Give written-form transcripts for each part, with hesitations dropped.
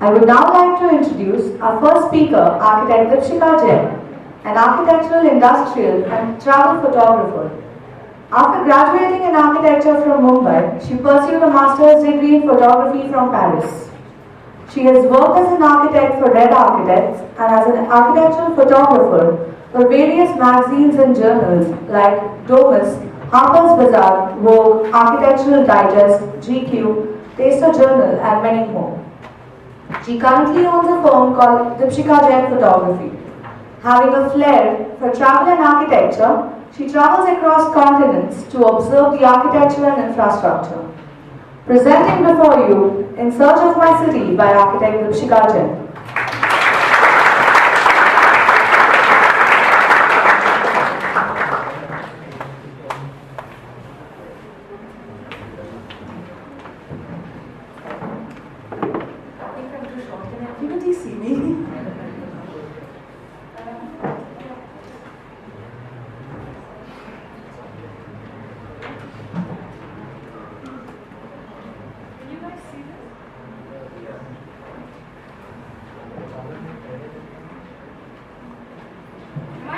I would now like to introduce our first speaker, architect Deepshikha Jain, an architectural, industrial and travel photographer. After graduating in architecture from Mumbai, she pursued a master's degree in photography from Paris. She has worked as an architect for Red Architects and as an architectural photographer for various magazines and journals like Domus, Harper's Bazaar, Vogue, Architectural Digest, GQ, Taster Journal, and many more. She currently owns a firm called Deepshikha Jain Photography. Having a flair for travel and architecture, she travels across continents to observe the architecture and infrastructure. Presenting before you, In Search of My City by architect Deepshikha Jain. Everybody see me?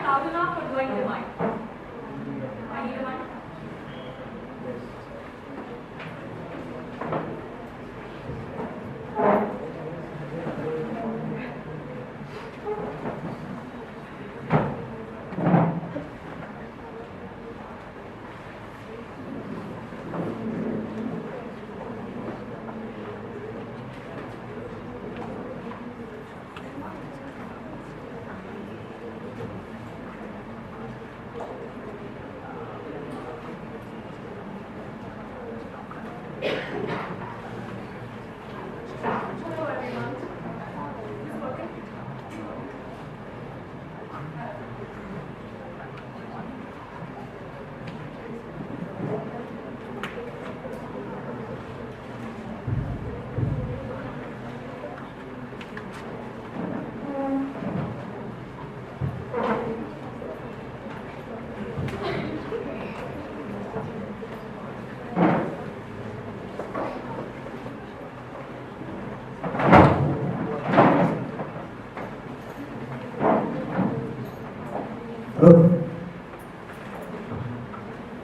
Loud enough or do I need a mic? I need a mic.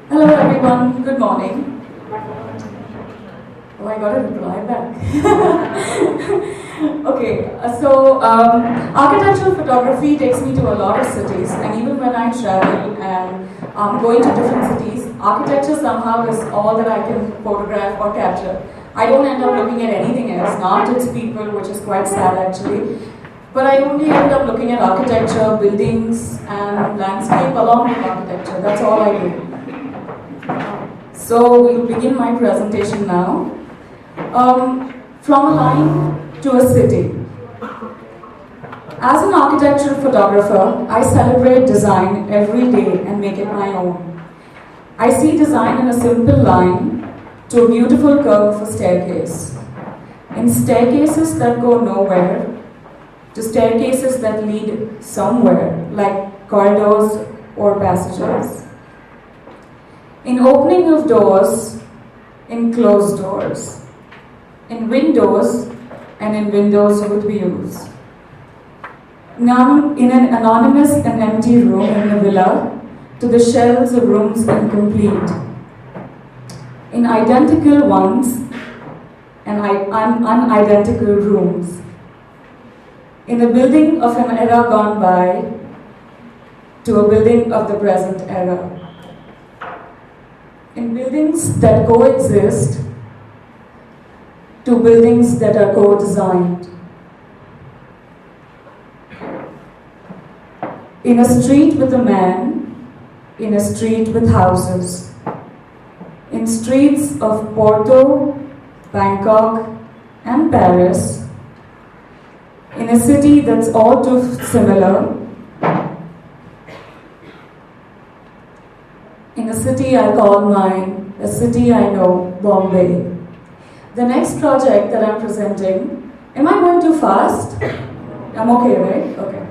Hello everyone, good morning. Oh, I got a reply back. Okay, architectural photography takes me to a lot of cities, and even when I travel and I'm going to different cities, architecture somehow is all that I can photograph or capture. I don't end up looking at anything else, not its people, which is quite sad actually. But I only end up looking at architecture, buildings, and landscape along with architecture. That's all I do. So we'll begin my presentation now. From a line to a city. As an architectural photographer, I celebrate design every day and make it my own. I see design in a simple line to a beautiful curve of a staircase. In staircases that go nowhere, to staircases that lead somewhere, like corridors or passages. In opening of doors, in closed doors, in windows, and in windows with views. In an anonymous and empty room in a villa, to the shelves of rooms incomplete. In identical ones, and unidentical rooms. In the building of an era gone by, to a building of the present era. In buildings that coexist, to buildings that are co-designed. In a street with a man, in a street with houses. In streets of Porto, Bangkok, and Paris. In a city that's all too similar. In a city I call mine, a city I know, Bombay. The next project that I'm presenting, am I going too fast? I'm okay, right? Okay.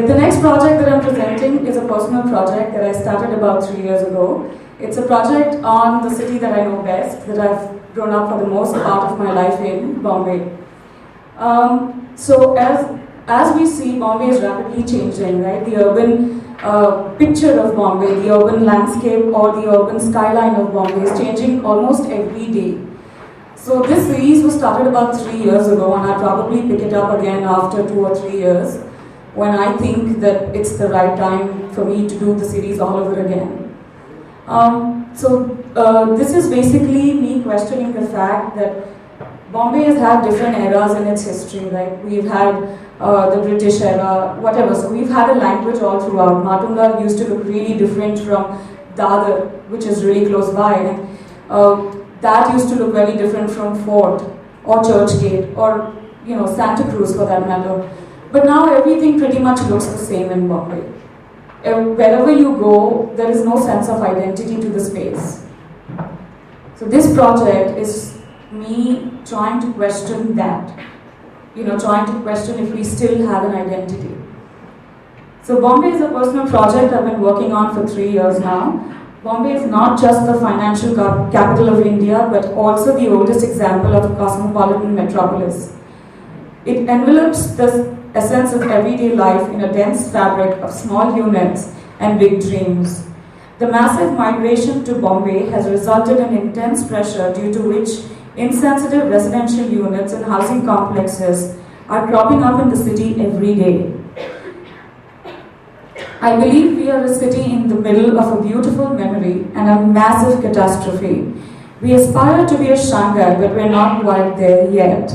The next project that I'm presenting is a personal project that I started about 3 years ago. It's a project on the city that I know best, that I've grown up for the most part of my life in, Bombay. So as we see, Bombay is rapidly changing, right? The urban picture of Bombay, the urban landscape or the urban skyline of Bombay is changing almost every day. So this series was started about 3 years ago, and I'll probably pick it up again after 2 or 3 years when I think that it's the right time for me to do the series all over again. This is basically me questioning the fact that Bombay has had different eras in its history, right? We've had the British era, whatever. So we've had a language all throughout. Matunga used to look really different from Dadar, which is really close by. And that used to look very different from Fort or Churchgate or Santa Cruz for that matter. But now everything pretty much looks the same in Bombay. Wherever you go, there is no sense of identity to the space. So this project is me trying to question that. Trying to question if we still have an identity. So Bombay is a personal project I've been working on for 3 years now. Bombay is not just the financial capital of India, but also the oldest example of a cosmopolitan metropolis. It envelopes the essence of everyday life in a dense fabric of small units and big dreams. The massive migration to Bombay has resulted in intense pressure due to which insensitive residential units and housing complexes are cropping up in the city every day. I believe we are a city in the middle of a beautiful memory and a massive catastrophe. We aspire to be a Shanghai, but we're not quite there yet.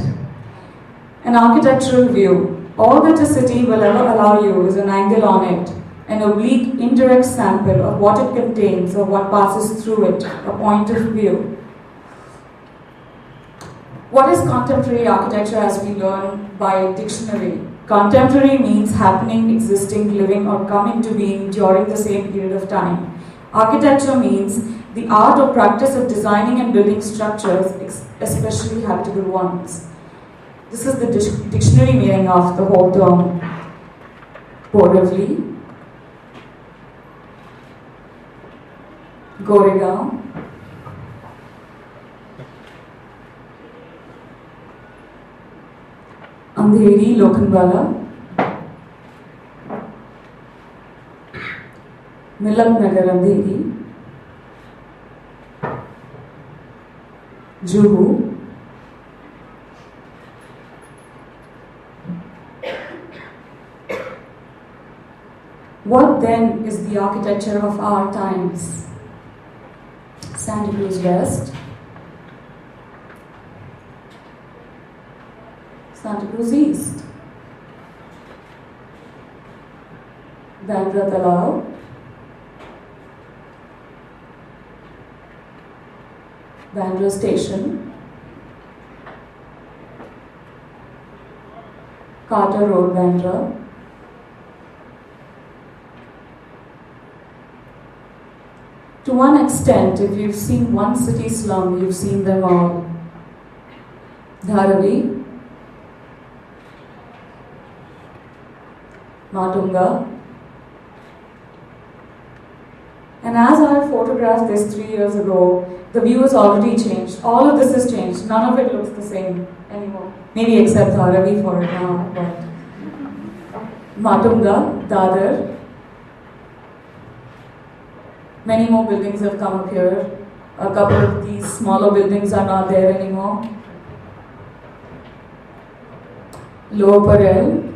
An architectural view. All that a city will ever allow you is an angle on it, an oblique, indirect sample of what it contains or what passes through it, a point of view. What is contemporary architecture as we learn by dictionary? Contemporary means happening, existing, living, or coming to being during the same period of time. Architecture means the art or practice of designing and building structures, especially habitable ones. This is the dictionary meaning of the whole term. Borivali, Goregaon, Andheri, Lokhandwala, Milak Nagar, Andheri, Juhu, what then is the architecture of our times? Santa Cruz West, Santa Cruz East, Bandra Talao, Bandra Station, Carter Road, Bandra, to one extent, if you've seen one city slum, you've seen them all. Dharavi, Matunga. And as I photographed this 3 years ago, the view has already changed. All of this has changed. None of it looks the same anymore. Maybe except Dharavi for it now. But Matunga, Dadar. Many more buildings have come up here. A couple of these smaller buildings are not there anymore. Lower Parel.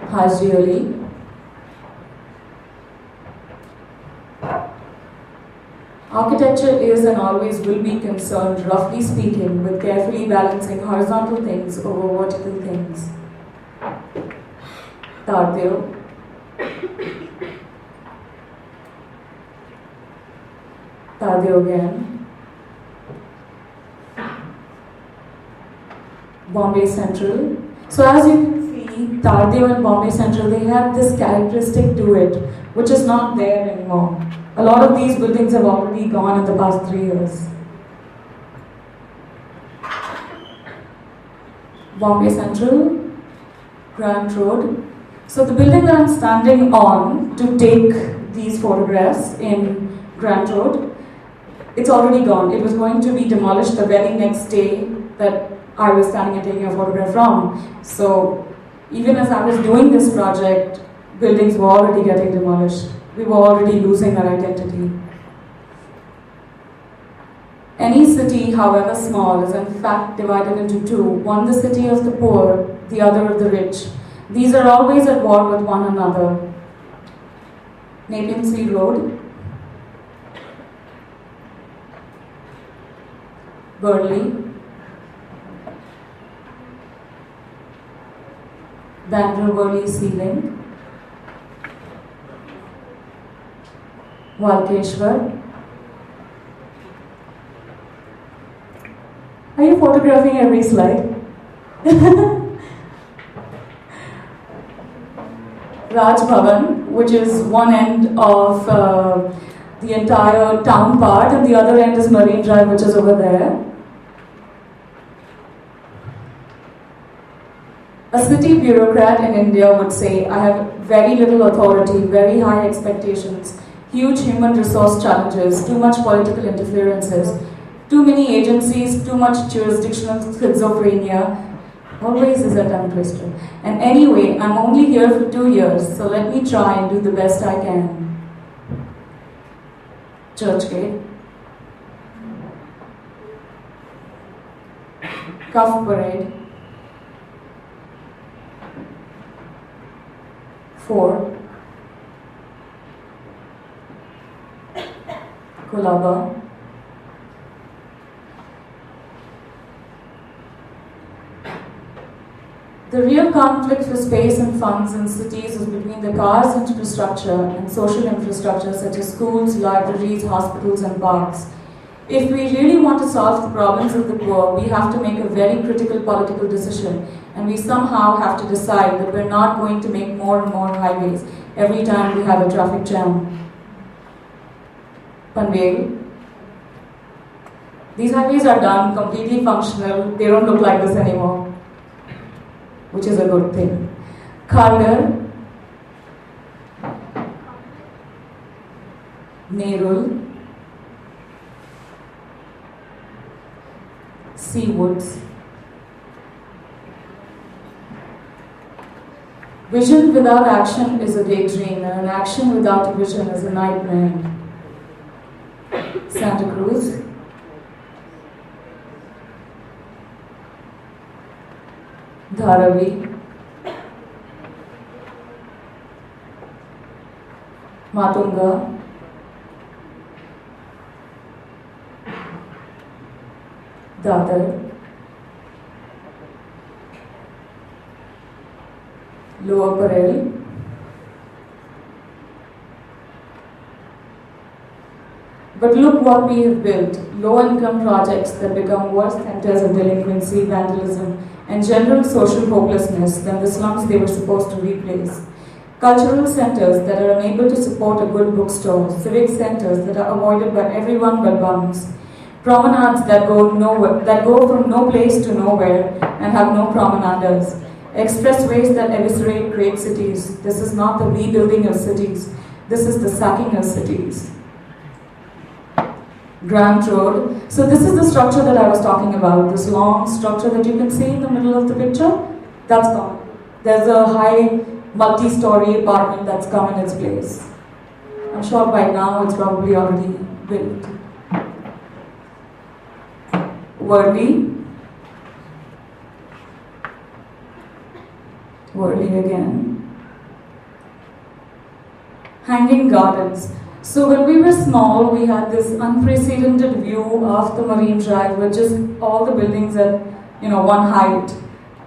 Haji Ali. Architecture is and always will be concerned, roughly speaking, with carefully balancing horizontal things over vertical things. Tardeo, Tardeo again, Bombay Central. So as you can see, Tardeo and Bombay Central, they have this characteristic to it, which is not there anymore. A lot of these buildings have already gone in the past 3 years. Bombay Central, Grant Road. So the building that I'm standing on to take these photographs in Grant Road It's already gone. It was going to be demolished the very next day that I was standing and taking a photograph from. So even as I was doing this project, buildings were already getting demolished. We were already losing our identity. Any city, however small, is in fact divided into two. One the city of the poor, the other of the rich. These are always at war with one another. Nepean Sea Road, Burley, Bandra-Burley Sea Link, Walkeshwar. Are you photographing every slide? Raj Bhavan, which is one end of the entire town part, and the other end is Marine Drive, which is over there. A city bureaucrat in India would say, I have very little authority, very high expectations, huge human resource challenges, too much political interferences, too many agencies, too much jurisdictional schizophrenia. Always is a tongue twister. And anyway, I'm only here for 2 years, so let me try and do the best I can. Churchgate, Cuff Parade, 4, Colaba, the real conflict for space and funds in cities is between the cars infrastructure and social infrastructure such as schools, libraries, hospitals and parks. If we really want to solve the problems of the poor, we have to make a very critical political decision, and we somehow have to decide that we're not going to make more and more highways every time we have a traffic jam. Panvel. These highways are done, completely functional, they don't look like this anymore, which is a good thing. Khargar, Nerul, Seawoods. Vision without action is a daydream, and an action without a vision is a nightmare. Santa Cruz, Dharavi, Matunga, Dadar, Lower Parel, but look what we have built, low-income projects that become worse centers of delinquency, vandalism, and general social hopelessness than the slums they were supposed to replace. Cultural centers that are unable to support a good bookstore, civic centers that are avoided by everyone but bums, promenades that go from no place to nowhere and have no promenaders, expressways that eviscerate great cities. This is not the rebuilding of cities, this is the sacking of cities. Grant Road. So this is the structure that I was talking about, this long structure that you can see in the middle of the picture. That's gone. There's a high multi-story apartment that's come in its place. I'm sure by now it's probably already built. Worli. Worli again. Hanging Gardens. So when we were small, we had this unprecedented view of the Marine Drive with just all the buildings at one height.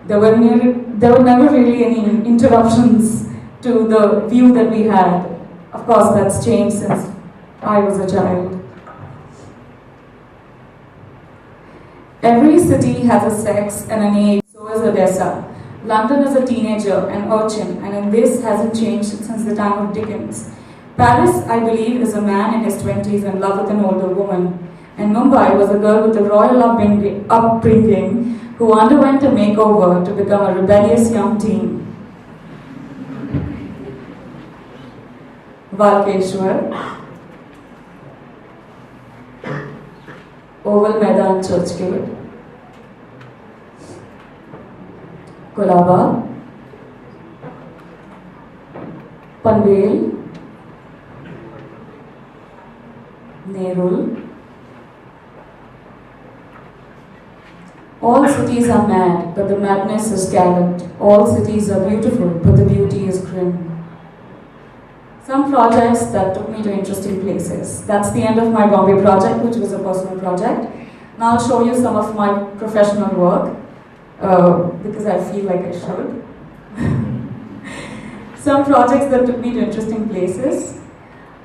There were never really any interruptions to the view that we had. Of course, that's changed since I was a child. Every city has a sex and an age, so is Odessa. London is a teenager, an urchin, and in this hasn't changed since the time of Dickens. Paris, I believe, is a man in his 20s in love with an older woman. And Mumbai was a girl with a royal upbringing who underwent a makeover to become a rebellious young teen. Walkeshwar, Oval Maidan Churchgate, Kolaba, Panvel, Nerul. All cities are mad, but the madness is gallant. All cities are beautiful, but the beauty is grim. Some projects that took me to interesting places. That's the end of my Bombay project, which was a personal project. Now I'll show you some of my professional work, because I feel like I should. Some projects that took me to interesting places.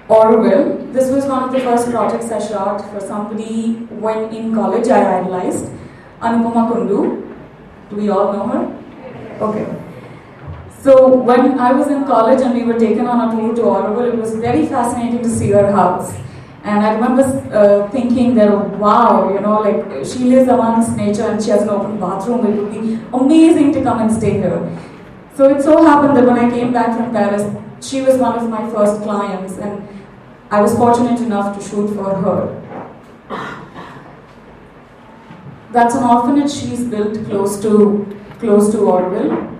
Orville. This was one of the first projects I shot for somebody when in college I idolized. Anupama Kundu. Do we all know her? Okay. So when I was in college and we were taken on a tour to Orville, it was very fascinating to see her house. And I remember thinking that, wow, you know, like she lives amongst nature and she has an open bathroom. It would be amazing to come and stay here. So it so happened that when I came back from Paris, she was one of my first clients, and I was fortunate enough to shoot for her. That's an orphanage she's built close to Orville.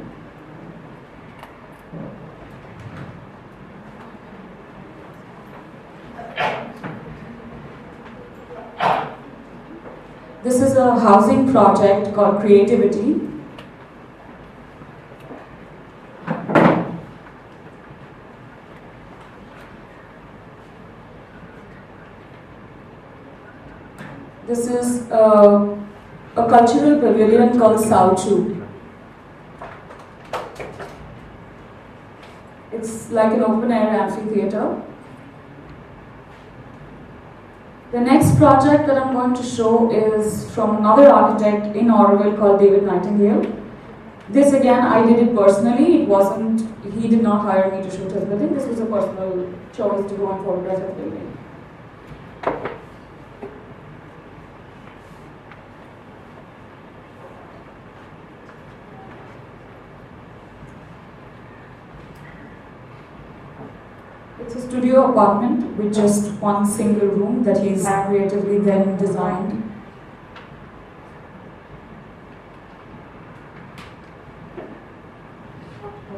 This is a housing project called Creativity. This is a cultural pavilion called Sauchu. It's like an open air amphitheater. The next project that I'm going to show is from another architect in Orville called David Nightingale. This again, I did it personally. He did not hire me to shoot his building. This was a personal choice to go and photograph his building. It's a studio apartment with just one single room that he's creatively then designed.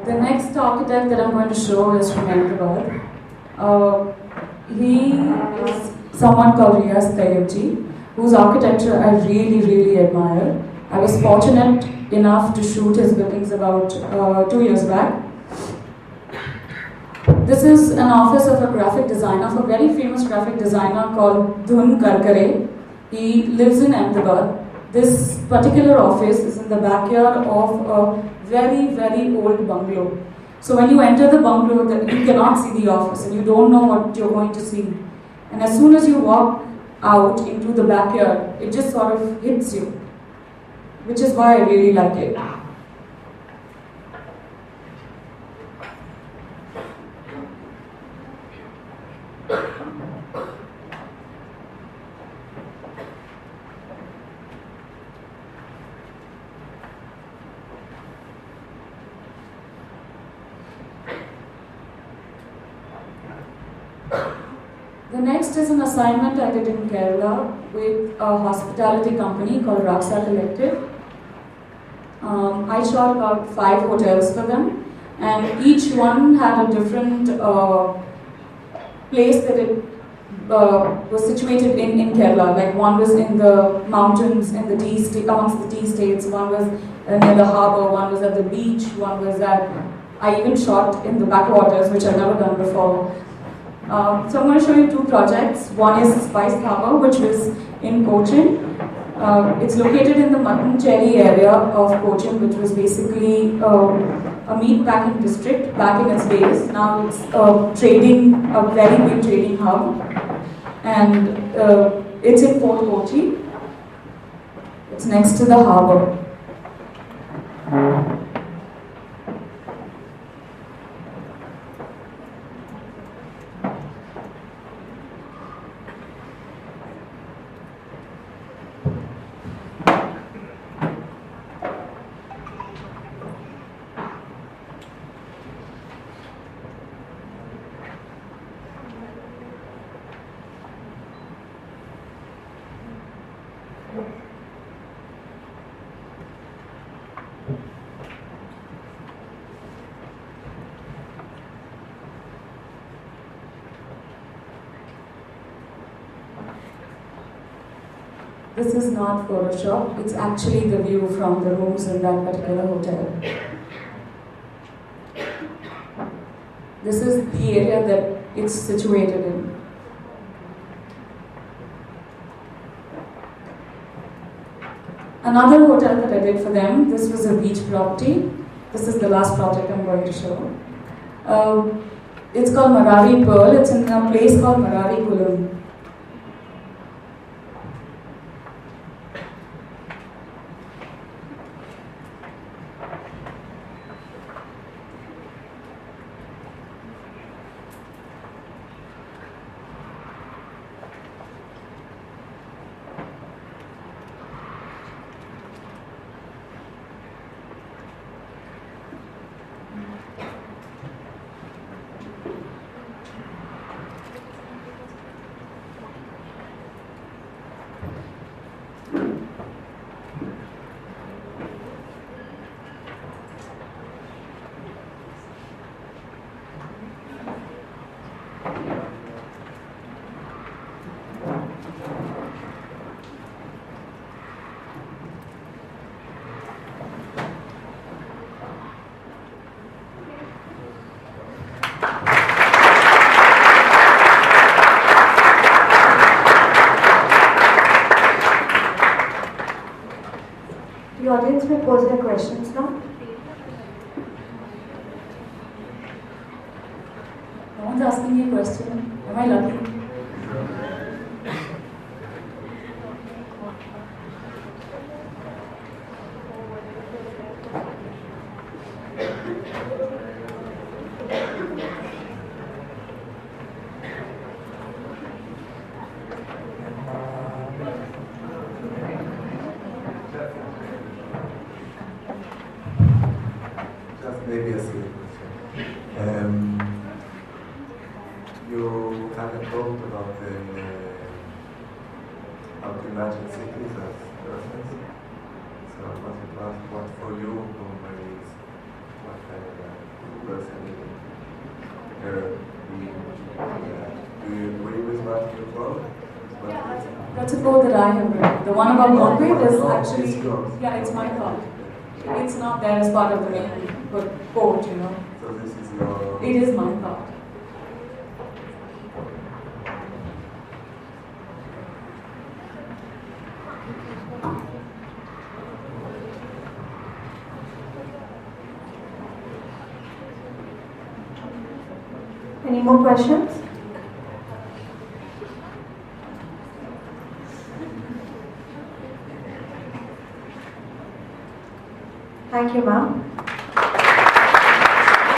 The next architect that I'm going to show is from Ahmedabad. He is someone called Riaz Tayyibji, whose architecture I really, really admire. I was fortunate enough to shoot his buildings about 2 years back. This is an office of a graphic designer, of a very famous graphic designer called Dhun Karkare. He lives in Ahmedabad. This particular office is in the backyard of a very, very old bungalow. So when you enter the bungalow, you cannot see the office and you don't know what you're going to see. And as soon as you walk out into the backyard, it just sort of hits you, which is why I really like it. The next is an assignment I did in Kerala with a hospitality company called Raksa Collective. I shot about 5 hotels for them, and each one had a different place that it was situated in Kerala. Like one was in the mountains in the amongst the tea states, one was near the harbour, one was at the beach, one was I even shot in the backwaters, which I've never done before. So I'm going to show you 2 projects. One is Spice Harbour, which was in Cochin. It's located in the mutton cherry area of Cochin, which was basically a meat packing district back in its days. Now it's a very big trading hub, and it's in Fort Kochi. It's next to the harbour. This is not Photoshop, it's actually the view from the rooms in that particular hotel. This is the area that it's situated in. Another hotel that I did for them, this was a beach property. This is the last project I'm going to show. It's called Marari Pearl. It's in a place called Marari Kulam. The audience may pose their questions now. No one's asking me a question. Am I lucky? Maybe a silly question. You haven't talked about how to imagine cities as persons. So I wanted to ask what for you, Mumbai is, what kind of person do you agree with what you wrote? That's a quote that I have written. The one about Bombay is It's actually, yours. yeah, it's my thought. It's not there as part of the main quote, you know. So this is your... It is my thought. Any more questions? Thank you, ma'am.